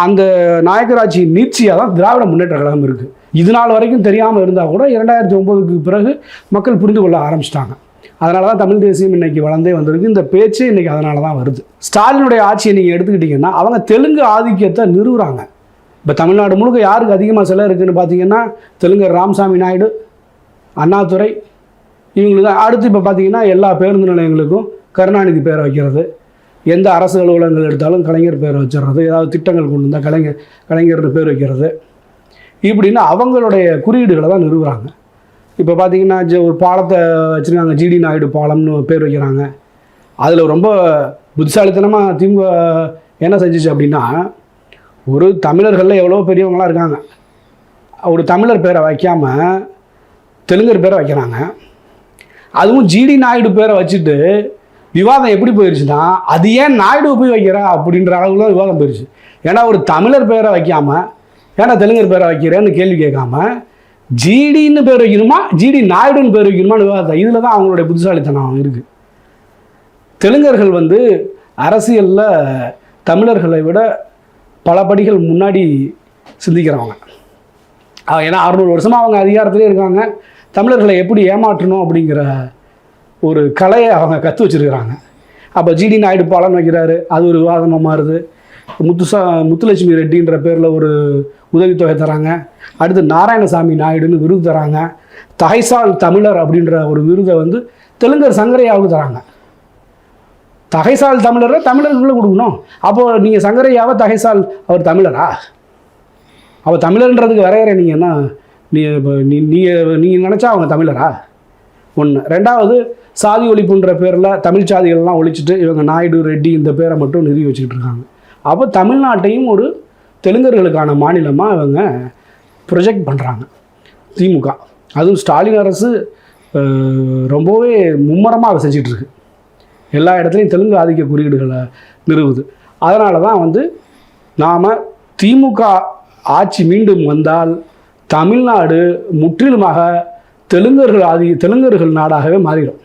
அந்த நாயக்கர் ஆட்சியின் நீட்சியாக தான் திராவிட முன்னேற்ற கழகம் இருக்குது. இது நாள் வரைக்கும் தெரியாமல் இருந்தால் கூட 2009க்கு பிறகு மக்கள் புரிந்து கொள்ள ஆரம்பிச்சிட்டாங்க. அதனால தான் தமிழ் தேசியம் இன்றைக்கி வளர்ந்தே வந்திருக்கு. இந்த பேச்சு இன்றைக்கி அதனால தான் வருது. ஸ்டாலினுடைய ஆட்சியை நீங்கள் எடுத்துக்கிட்டிங்கன்னா அவங்க தெலுங்கு ஆதிக்கத்தை நிறுவுறாங்க. இப்போ தமிழ்நாடு முழுக்க யாருக்கு அதிகமாக சிலை இருக்குதுன்னு பார்த்தீங்கன்னா தெலுங்கர் ராமசாமி நாயுடு, அண்ணாதுரை, இவங்களுக்கு தான். அடுத்து இப்போ பார்த்தீங்கன்னா எல்லா பேருந்து நிலையங்களுக்கும் கருணாநிதி பேரை வைக்கிறது, எந்த அரசு அலுவலகங்கள் எடுத்தாலும் கலைஞர் பேரை வச்சிடுறது, ஏதாவது திட்டங்கள் கொண்டு வந்தால் கலைஞர்னு பேர் வைக்கிறது, இப்படின்னு அவங்களுடைய குறியீடுகளை தான் நிறுவுறாங்க. இப்போ பார்த்தீங்கன்னா ஒரு பாலத்தை வச்சுருக்காங்க, ஜிடி நாயுடு பாலம்னு பேர் வைக்கிறாங்க. அதில் ரொம்ப புத்திசாலித்தனமாக திமுக என்ன செஞ்சிச்சு அப்படின்னா, ஒரு தமிழர்களில் எவ்வளோ பெரியவங்களாம் இருக்காங்க, ஒரு தமிழர் பேரை வைக்காமல் தெலுங்கர் பேரை வைக்கிறாங்க. அதுவும் ஜிடி நாயுடு பேரை வச்சுட்டு விவாதம் எப்படி போயிடுச்சுன்னா, அது ஏன் நாயுடு போய் வைக்கிறா அப்படின்ற அளவுக்குலாம் விவாதம் போயிடுச்சு. ஏன்னா ஒரு தமிழர் பேரை வைக்காமல் ஏன்னா தெலுங்கர் பேரை வைக்கிறேன்னு கேள்வி கேட்காம ஜிடின்னு பேர் வைக்கணுமா ஜிடி நாயுடுன்னு பேர் வைக்கணுமான்னு விவாதம். இதில் தான் அவங்களுடைய புத்திசாலித்தனம் இருக்குது. தெலுங்கர்கள் அரசியலில் தமிழர்களை விட பல படிகள் முன்னாடி சிந்திக்கிறவங்க. ஏன்னா 600 வருஷமாக அவங்க அதிகாரத்திலே இருக்காங்க. தமிழர்களை எப்படி ஏமாற்றணும் அப்படிங்கிற ஒரு கலையை அவங்க கற்று வச்சுருக்கிறாங்க. அப்போ ஜிடி நாயுடு பாலன் வைக்கிறாரு, அது ஒரு விவாதமாக மாறுது. முத்துலட்சுமி ரெட்டின்ற பேரில் ஒரு உதவித்தொகை தராங்க. அடுத்து நாராயணசாமி நாயுடுன்னு விருது தராங்க. தகைசால் தமிழர் அப்படின்ற ஒரு விருதை தெலுங்கர் சங்கரையாவுக்கு தராங்க. தகைசால் தமிழரை தமிழர்களுக்குள்ளே கொடுக்கணும். அப்போது நீங்கள் சங்கரையாவை தகைசால் அவர் தமிழரா? அவர் தமிழர்ன்றதுக்கு வரையற நீங்கள் என்ன நீங்கள் நினச்சா அவங்க தமிழரா? ஒன்று. ரெண்டாவது, சாதி ஒழிப்புன்ற பேரில் தமிழ் சாதிகள்லாம் ஒழிச்சிட்டு இவங்க நாயுடு ரெட்டி இந்த பேரை மட்டும் நிறுவி வச்சுக்கிட்டு இருக்காங்க. அப்போ தமிழ்நாட்டையும் ஒரு தெலுங்கர்களுக்கான மாநிலமாக இவங்க ப்ரொஜெக்ட் பண்ணுறாங்க திமுக. அதுவும் ஸ்டாலின் அரசு ரொம்பவே மும்முரமாக அதை செஞ்சிட்ருக்கு. எல்லா இடத்துலையும் தெலுங்கு ஆதிக்க குறியீடுகளை நிறுவுது. அதனால தான் நாம் திமுக ஆட்சி மீண்டும் வந்தால் தமிழ்நாடு முற்றிலுமாக தெலுங்கர்கள் நாடாகவே மாறிடும்.